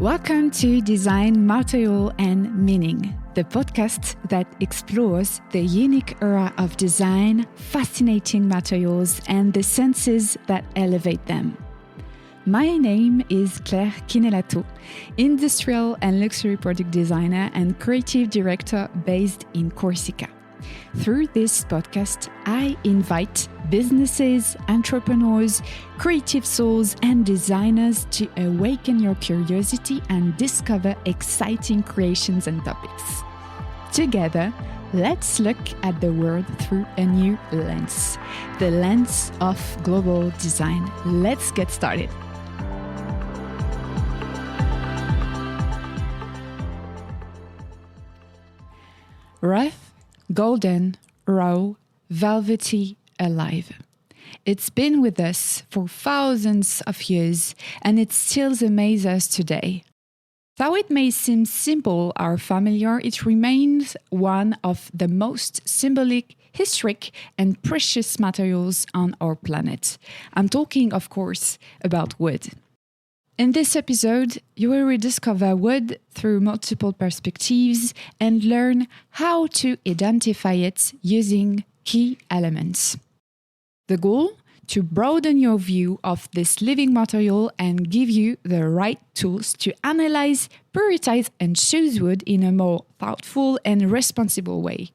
Welcome to Design, Material and Meaning, the podcast that explores the unique era of design, fascinating materials and the senses that elevate them. My name is Claire Kinelato, industrial and luxury product designer and creative director based in Corsica. Through this podcast, I invite businesses, entrepreneurs, creative souls, and designers to awaken your curiosity and discover exciting creations and topics. Together, let's look at the world through a new lens, the lens of global design. Let's get started. Rough, golden, raw, velvety, alive. It's been with us for thousands of years and it still amazes us today. Though it may seem simple or familiar, it remains one of the most symbolic, historic and precious materials on our planet. I'm talking, of course, about wood. In this episode, you will rediscover wood through multiple perspectives and learn how to identify it using key elements. The goal? To broaden your view of this living material and give you the right tools to analyze, prioritize, and choose wood in a more thoughtful and responsible way.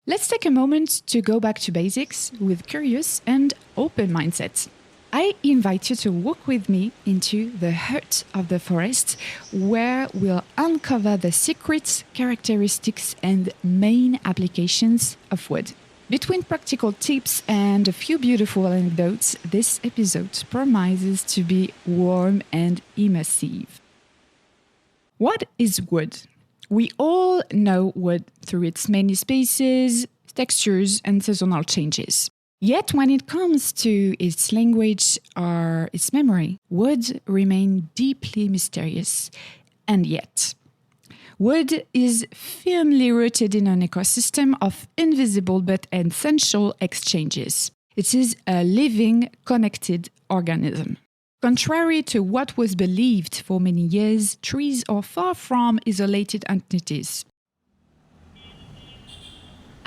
Let's take a moment to go back to basics with curious and open mindset. I invite you to walk with me into the heart of the forest, where we'll uncover the secrets, characteristics, and main applications of wood. Between practical tips and a few beautiful anecdotes, this episode promises to be warm and immersive. What is wood? We all know wood through its many spaces, textures, and seasonal changes. Yet when it comes to its language or its memory, wood remains deeply mysterious. And yet, wood is firmly rooted in an ecosystem of invisible but essential exchanges. It is a living, connected organism. Contrary to what was believed for many years, trees are far from isolated entities.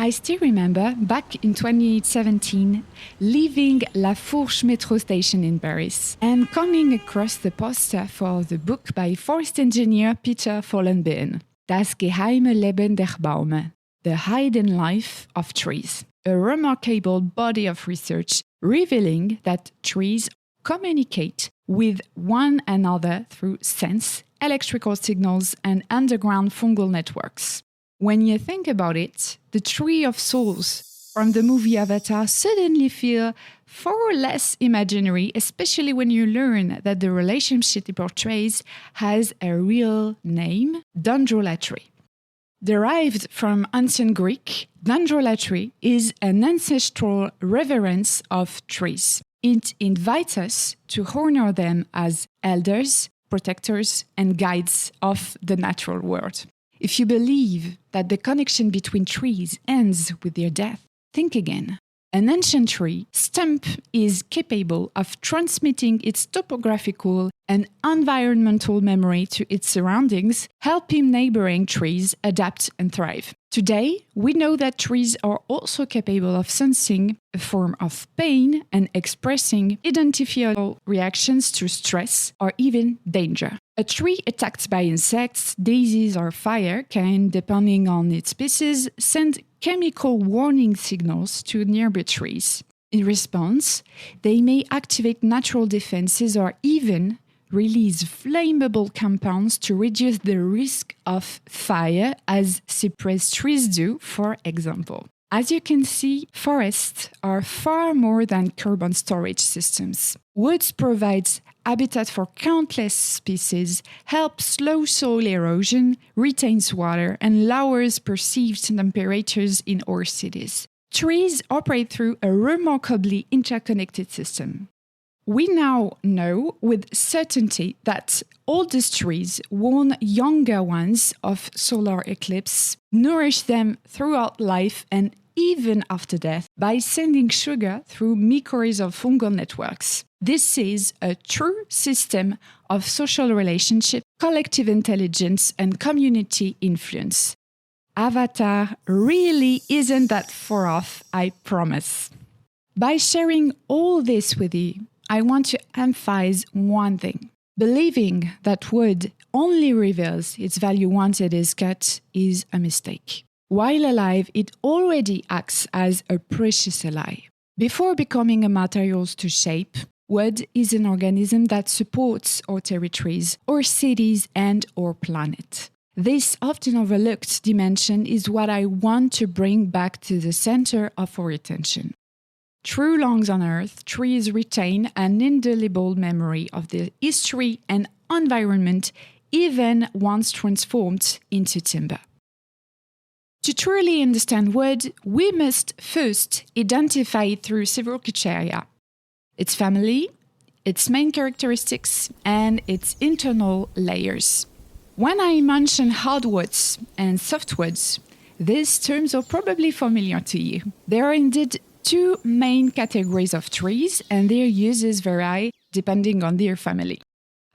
I still remember, back in 2017, leaving La Fourche metro station in Paris and coming across the poster for the book by forest engineer Peter Vollenbeen, Das geheime Leben der Bäume, The Hidden Life of Trees, a remarkable body of research revealing that trees communicate with one another through sense, electrical signals, and underground fungal networks. When you think about it, the Tree of Souls from the movie Avatar suddenly feel far less imaginary, especially when you learn that the relationship it portrays has a real name, dendrolatry. Derived from ancient Greek, dendrolatry is an ancestral reverence of trees. It invites us to honor them as elders, protectors, and guides of the natural world. If you believe that the connection between trees ends with their death, think again. An ancient tree stump is capable of transmitting its topographical and environmental memory to its surroundings, helping neighboring trees adapt and thrive. Today, we know that trees are also capable of sensing a form of pain and expressing identifiable reactions to stress or even danger. A tree attacked by insects, disease, or fire can, depending on its species, send chemical warning signals to nearby trees. In response, they may activate natural defenses or even release flammable compounds to reduce the risk of fire, as cypress trees do, for example. As you can see, forests are far more than carbon storage systems. Woods provides habitat for countless species, helps slow soil erosion, retains water, and lowers perceived temperatures in our cities. Trees operate through a remarkably interconnected system. We now know with certainty that oldest trees warn younger ones of solar eclipse, nourish them throughout life, and even after death by sending sugar through mycorrhizal fungal networks. This is a true system of social relationship, collective intelligence, and community influence. Avatar really isn't that far off, I promise. By sharing all this with you, I want to emphasize one thing. Believing that wood only reveals its value once it is cut is a mistake. While alive, it already acts as a precious ally. Before becoming a material to shape, wood is an organism that supports our territories, our cities, and our planet. This often overlooked dimension is what I want to bring back to the center of our attention. Through Lungs on Earth, trees retain an indelible memory of their history and environment, even once transformed into timber. To truly understand wood, we must first identify it through several criteria: its family, its main characteristics, and its internal layers. When I mention hardwoods and softwoods, these terms are probably familiar to you. There are indeed two main categories of trees, and their uses vary depending on their family.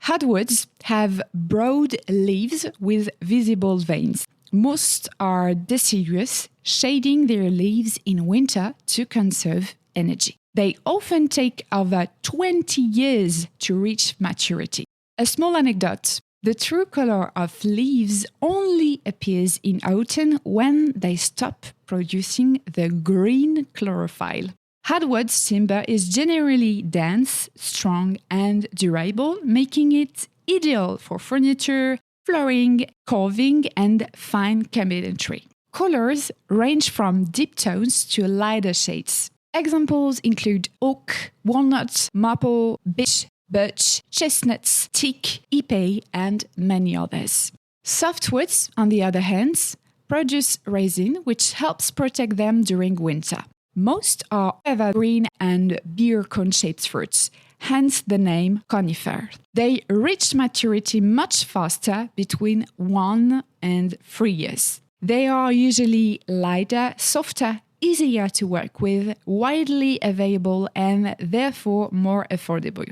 Hardwoods have broad leaves with visible veins. Most are deciduous, shading their leaves in winter to conserve energy. They often take over 20 years to reach maturity. A small anecdote: the true color of leaves only appears in autumn when they stop producing the green chlorophyll. Hardwood timber is generally dense, strong, and durable, making it ideal for furniture, flooring, carving, and fine cabinetry. Colors range from deep tones to lighter shades. Examples include oak, walnut, maple, beech, birch, chestnuts, teak, epee, and many others. Softwoods, on the other hand, produce resin, which helps protect them during winter. Most are evergreen and beer cone-shaped fruits, hence the name conifer. They reach maturity much faster, between 1 and 3 years. They are usually lighter, softer, easier to work with, widely available, and therefore more affordable.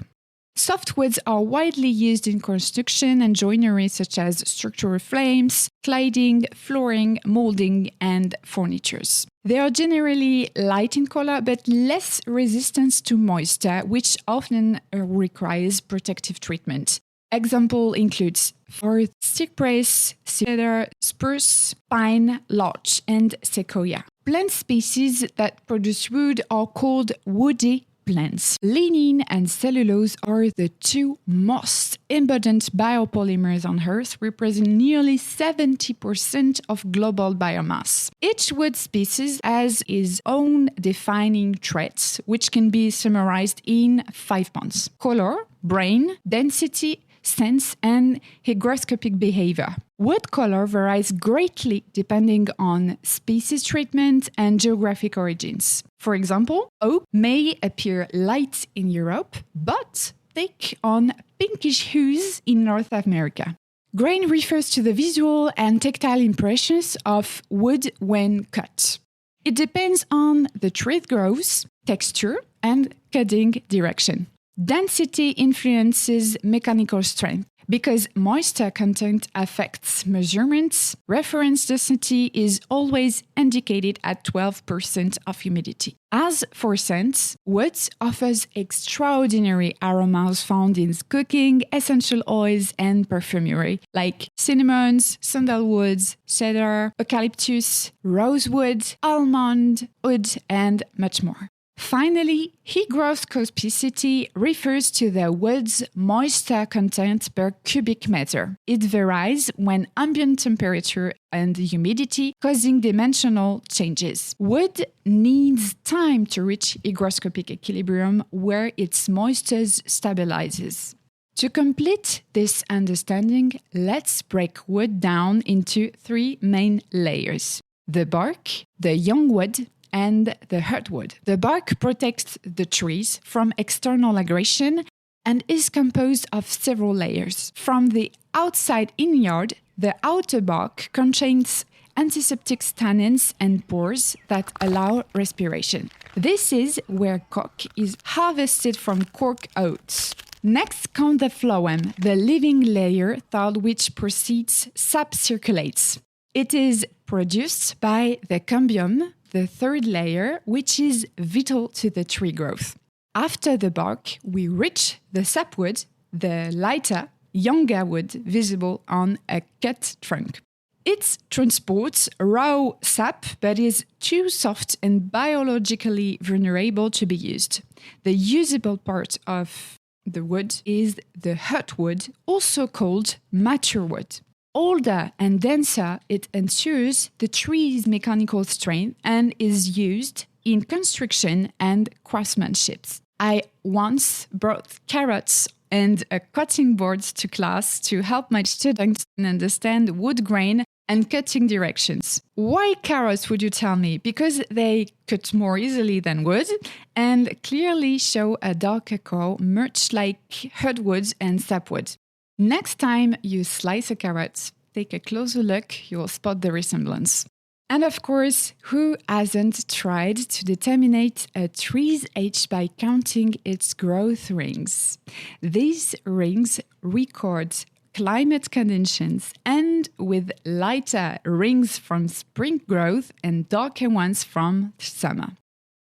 Softwoods are widely used in construction and joinery, such as structural frames, cladding, flooring, molding, and furniture. They are generally light in color but less resistant to moisture, which often requires protective treatment. Example includes forest cypress, cedar, spruce, pine, larch, and sequoia. Plant species that produce wood are called woody plants. Lignin and cellulose are the two most abundant biopolymers on Earth, representing nearly 70% of global biomass. Each wood species has its own defining traits, which can be summarized in 5 points: color, brain, density, sense, and hygroscopic behavior. Wood color varies greatly depending on species treatment and geographic origins. For example, oak may appear light in Europe, but take on pinkish hues in North America. Grain refers to the visual and tactile impressions of wood when cut. It depends on the tree growth, texture, and cutting direction. Density influences mechanical strength. Because moisture content affects measurements, reference density is always indicated at 12% of humidity. As for scents, wood offers extraordinary aromas found in cooking, essential oils, and perfumery, like cinnamons, sandalwoods, cedar, eucalyptus, rosewood, almond, oud, and much more. Finally, hygroscopicity refers to the wood's moisture content per cubic meter. It varies when ambient temperature and humidity, causing dimensional changes. Wood needs time to reach hygroscopic equilibrium where its moisture stabilizes. To complete this understanding, let's break wood down into 3 main layers: the bark, the young wood, and the hardwood. The bark protects the trees from external aggression and is composed of several layers. From the outside in yard, the outer bark contains antiseptic tannins and pores that allow respiration. This is where cork is harvested from cork oats. Next, count the phloem, the living layer through which proceeds sap circulates. It is produced by the cambium, the third layer, which is vital to the tree growth. After the bark, we reach the sapwood, the lighter, younger wood visible on a cut trunk. It transports raw sap but is too soft and biologically vulnerable to be used. The usable part of the wood is the hurtwood, also called mature wood. Older and denser, it ensures the tree's mechanical strength and is used in construction and craftsmanship. I once brought carrots and a cutting board to class to help my students understand wood grain and cutting directions. Why carrots, would you tell me? Because they cut more easily than wood and clearly show a darker core, much like hardwood and sapwood. Next time you slice a carrot, take a closer look, you'll spot the resemblance. And of course, who hasn't tried to determine a tree's age by counting its growth rings? These rings record climate conditions and with lighter rings from spring growth and darker ones from summer.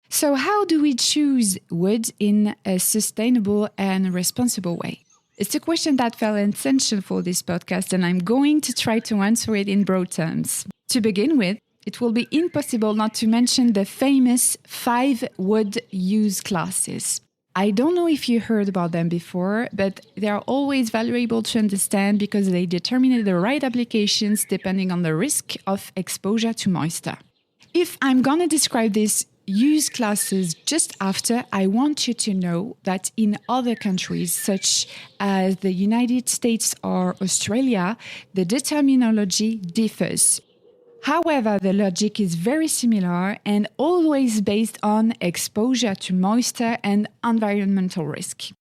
So how do we choose wood in a sustainable and responsible way? It's a question that felt essential for this podcast, and I'm going to try to answer it in broad terms. To begin with, it will be impossible not to mention the famous 5 wood use classes. I don't know if you heard about them before, but they are always valuable to understand because they determine the right applications depending on the risk of exposure to moisture. If I'm going to describe these use classes just after, I want you to know that in other countries such as the United States or Australia, the terminology differs. However, the logic is very similar and always based on exposure to moisture and environmental risk.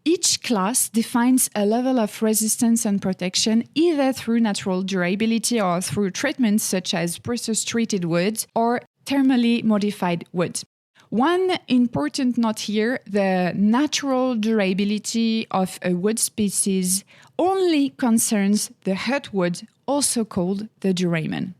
Each class defines a level of resistance and protection either through natural durability or through treatments such as process-treated wood or thermally modified wood. One important note here, the natural durability of a wood species only concerns the hardwood, also called the duramen.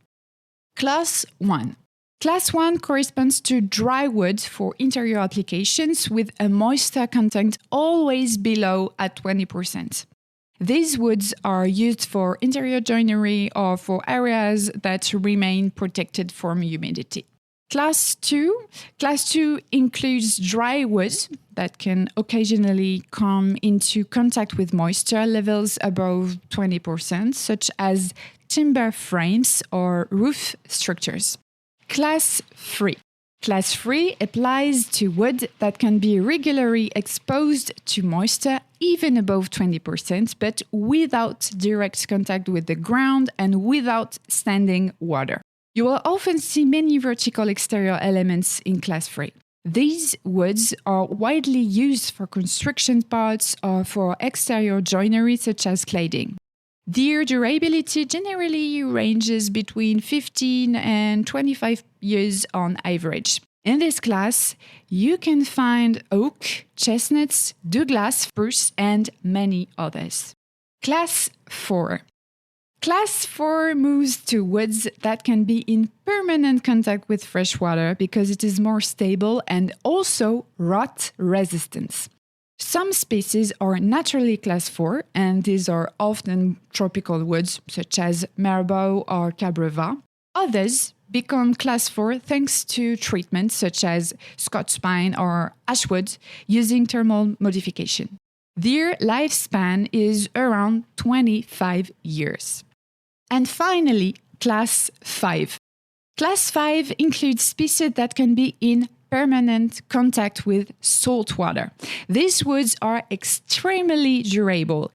Class 1. Class 1 corresponds to dry wood for interior applications with a moisture content always below at 20%. These woods are used for interior joinery or for areas that remain protected from humidity. Class 2. Class 2 includes dry wood that can occasionally come into contact with moisture levels above 20%, such as timber frames or roof structures. Class 3. Class 3 applies to wood that can be regularly exposed to moisture even above 20%, but without direct contact with the ground and without standing water. You will often see many vertical exterior elements in Class 3. These woods are widely used for construction parts or for exterior joinery such as cladding. Their durability generally ranges between 15 and 25 years on average. In this class, you can find oak, chestnuts, Douglas, spruce, and many others. Class 4. Class 4 moves to woods that can be in permanent contact with fresh water because it is more stable and also rot resistant. Some species are naturally class 4, and these are often tropical woods such as marabou or cabreva. Others become class 4 thanks to treatments such as Scotch pine or ashwood using thermal modification. Their lifespan is around 25 years. And finally, class 5. Class 5 includes species that can be in permanent contact with salt water. These woods are extremely durable.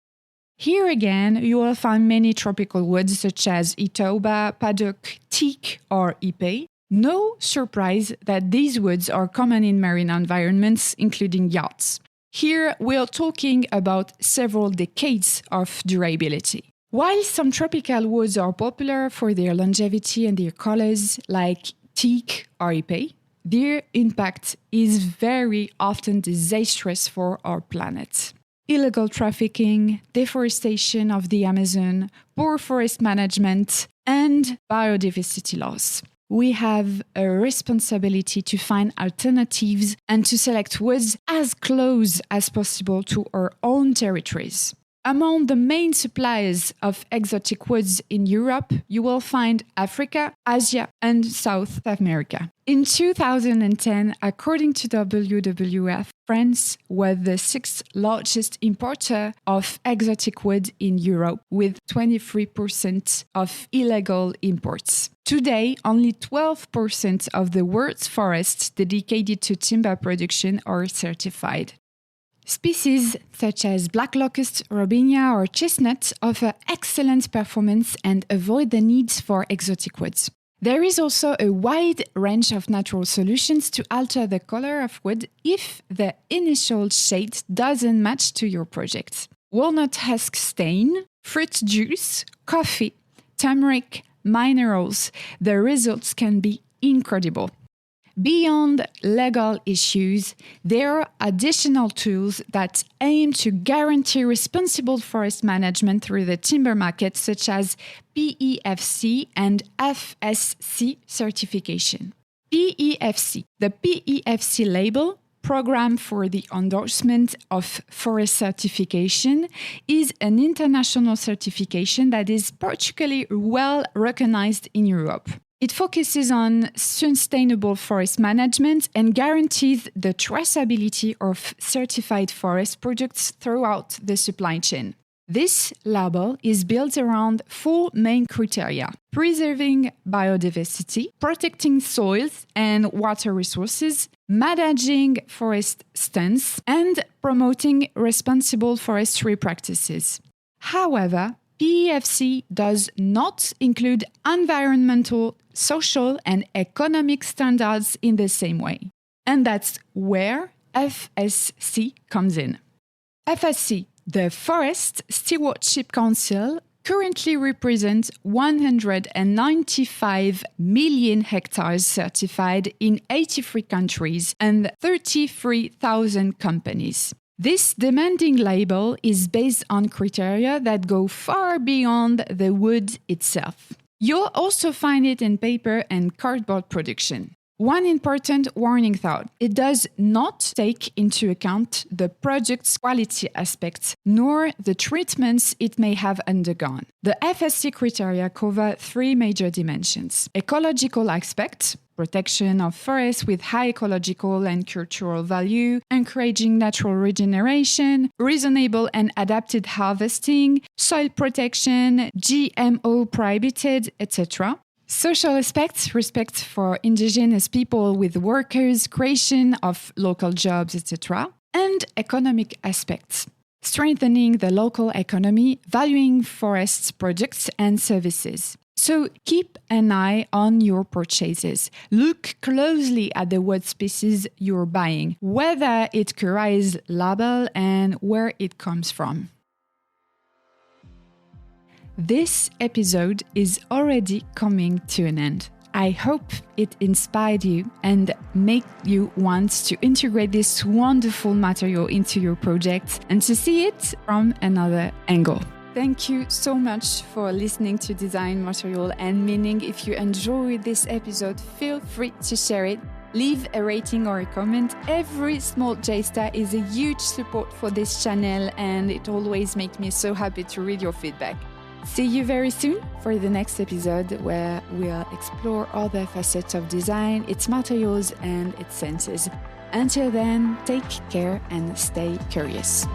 Here again, you will find many tropical woods such as itoba, paddock, teak, or ipe. No surprise that these woods are common in marine environments, including yachts. Here, we are talking about several decades of durability. While some tropical woods are popular for their longevity and their colors, like teak or ipe, their impact is very often disastrous for our planet. Illegal trafficking, deforestation of the Amazon, poor forest management, and biodiversity loss. We have a responsibility to find alternatives and to select woods as close as possible to our own territories. Among the main suppliers of exotic woods in Europe, you will find Africa, Asia, and South America. In 2010, according to WWF, France was the sixth largest importer of exotic wood in Europe, with 23% of illegal imports. Today, only 12% of the world's forests dedicated to timber production are certified. Species such as black locust, robinia, or chestnut offer excellent performance and avoid the needs for exotic woods. There is also a wide range of natural solutions to alter the color of wood if the initial shade doesn't match to your project. Walnut husk stain, fruit juice, coffee, turmeric, minerals. The results can be incredible. Beyond legal issues, there are additional tools that aim to guarantee responsible forest management through the timber market, such as PEFC and FSC certification. PEFC. The PEFC label, Program for the Endorsement of Forest Certification, is an international certification that is particularly well recognized in Europe. It focuses on sustainable forest management and guarantees the traceability of certified forest products throughout the supply chain. This label is built around four main criteria: preserving biodiversity, protecting soils and water resources, managing forest stands, and promoting responsible forestry practices. However, PEFC does not include environmental, social, and economic standards in the same way. And that's where FSC comes in. FSC, the Forest Stewardship Council, currently represents 195 million hectares certified in 83 countries and 33,000 companies. This demanding label is based on criteria that go far beyond the wood itself. You'll also find it in paper and cardboard production. One important warning thought: it does not take into account the project's quality aspects, nor the treatments it may have undergone. The FSC criteria cover three major dimensions: ecological aspects, protection of forests with high ecological and cultural value, encouraging natural regeneration, reasonable and adapted harvesting, soil protection, GMO prohibited, etc. Social aspects, respect for indigenous people with workers, creation of local jobs, etc. And economic aspects, strengthening the local economy, valuing forests products and services. So keep an eye on your purchases. Look closely at the wood species you're buying, whether it carries label and where it comes from. This episode is already coming to an end. I hope it inspired you and made you want to integrate this wonderful material into your project and to see it from another angle. Thank you so much for listening to Design Material and Meaning. If you enjoyed this episode, feel free to share it. Leave a rating or a comment. Every small J-star is a huge support for this channel, and it always makes me so happy to read your feedback. See you very soon for the next episode, where we'll explore other facets of design, its materials and its senses. Until then, take care and stay curious.